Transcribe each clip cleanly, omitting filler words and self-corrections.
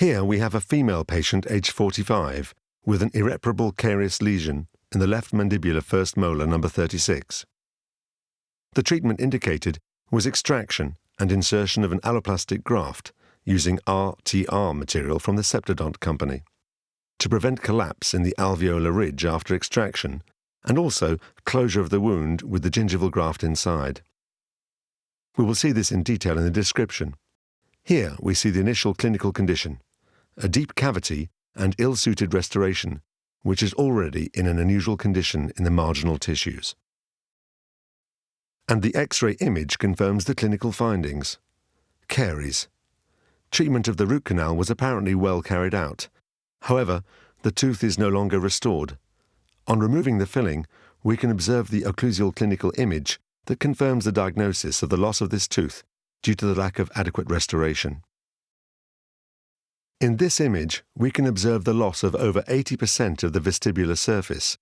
Here we have a female patient aged 45 with an irreparable carious lesion in the left mandibular first molar number 36. The treatment indicated was extraction and insertion of an alloplastic graft using R.T.R. material from the Septodont company to prevent collapse in the alveolar ridge after extraction and also closure of the wound with the gingival graft inside. We will see this in detail in the description. Here we see the initial clinical condition, a deep cavity and ill-suited restoration, which is already in an unusual condition in the marginal tissues. And the X-ray image confirms the clinical findings. Caries. Treatment of the root canal was apparently well carried out. However, the tooth is no longer restored. On removing the filling, we can observe the occlusal clinical image that confirms the diagnosis of the loss of this tooth due to the lack of adequate restoration. In this image, we can observe the loss of over 80% of the vestibular surface.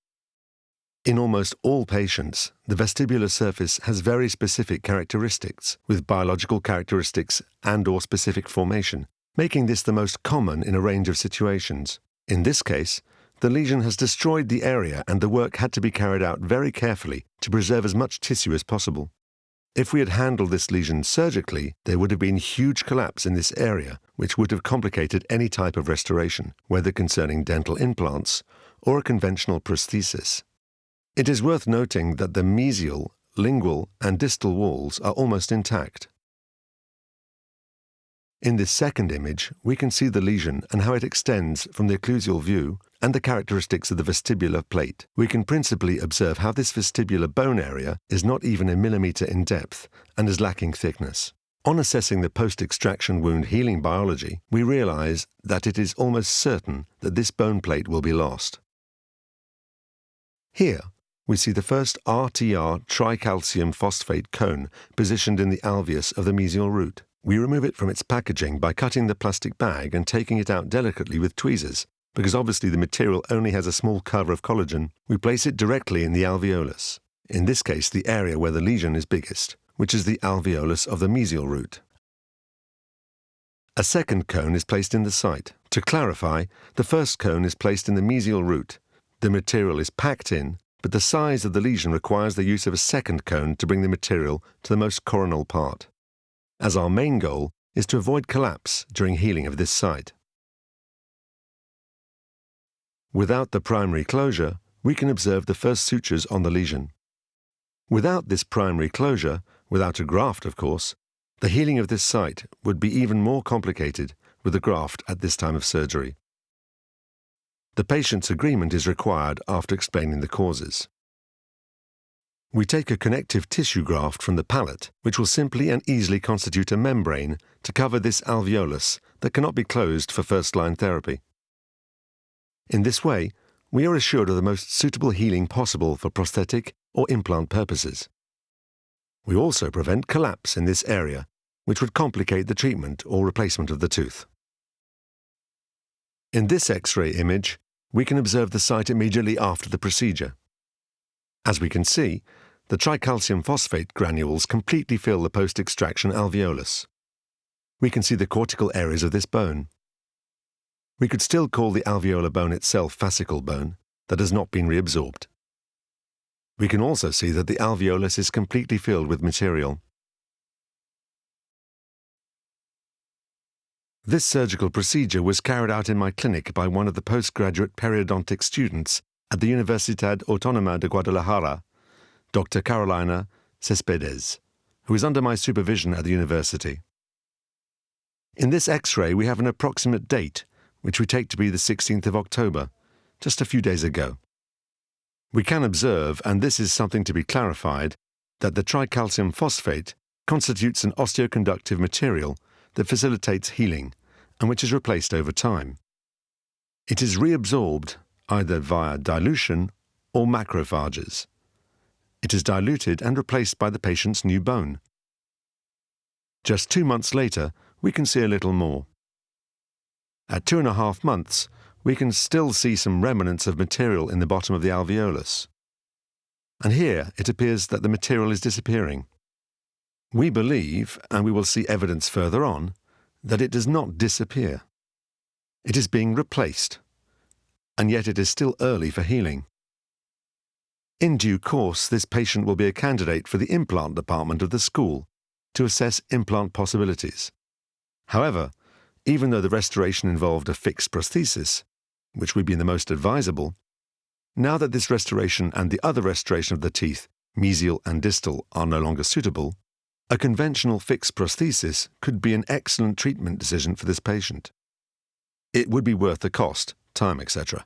In almost all patients, the vestibular surface has very specific characteristics, with biological characteristics and/or specific formation, making this the most common in a range of situations. In this case, the lesion has destroyed the area and the work had to be carried out very carefully to preserve as much tissue as possible. If we had handled this lesion surgically, there would have been huge collapse in this area, which would have complicated any type of restoration, whether concerning dental implants or a conventional prosthesis. It is worth noting that the mesial, lingual, and distal walls are almost intact. In this second image, we can see the lesion and how it extends from the occlusal view and the characteristics of the vestibular plate. We can principally observe how this vestibular bone area is not even a millimeter in depth and is lacking thickness. On assessing the post-extraction wound healing biology, we realize that it is almost certain that this bone plate will be lost. Here, we see the first R.T.R. tricalcium phosphate cone positioned in the alveus of the mesial root. We remove it from its packaging by cutting the plastic bag and taking it out delicately with tweezers. Because obviously the material only has a small cover of collagen, we place it directly in the alveolus, in this case the area where the lesion is biggest, which is the alveolus of the mesial root. A second cone is placed in the site. To clarify, the first cone is placed in the mesial root. The material is packed in, but the size of the lesion requires the use of a second cone to bring the material to the most coronal part, as our main goal is to avoid collapse during healing of this site. Without the primary closure, we can observe the first sutures on the lesion. Without this primary closure, without a graft of course, the healing of this site would be even more complicated with a graft at this time of surgery. The patient's agreement is required after explaining the causes. We take a connective tissue graft from the palate, which will simply and easily constitute a membrane to cover this alveolus that cannot be closed for first-line therapy. In this way, we are assured of the most suitable healing possible for prosthetic or implant purposes. We also prevent collapse in this area, which would complicate the treatment or replacement of the tooth. In this X-ray image, we can observe the site immediately after the procedure. As we can see, the tricalcium phosphate granules completely fill the post-extraction alveolus. We can see the cortical areas of this bone. We could still call the alveolar bone itself fascicle bone that has not been reabsorbed. We can also see that the alveolus is completely filled with material. This surgical procedure was carried out in my clinic by one of the postgraduate periodontic students at the Universidad Autónoma de Guadalajara, Dr. Carolina Céspedes, who is under my supervision at the university. In this X-ray, we have an approximate date, which we take to be the 16th of October, just a few days ago. We can observe, and this is something to be clarified, that the tricalcium phosphate constitutes an osteoconductive material that facilitates healing and which is replaced over time. It is reabsorbed either via dilution or macrophages. It is diluted and replaced by the patient's new bone. Just 2 months later, we can see a little more. At 2.5 months, we can still see some remnants of material in the bottom of the alveolus. And here it appears that the material is disappearing. We believe, and we will see evidence further on, that it does not disappear. It is being replaced, and yet it is still early for healing. In due course, this patient will be a candidate for the implant department of the school to assess implant possibilities. However, even though the restoration involved a fixed prosthesis, which would be the most advisable, now that this restoration and the other restoration of the teeth, mesial and distal, are no longer suitable, a conventional fixed prosthesis could be an excellent treatment decision for this patient. It would be worth the cost, time, etc.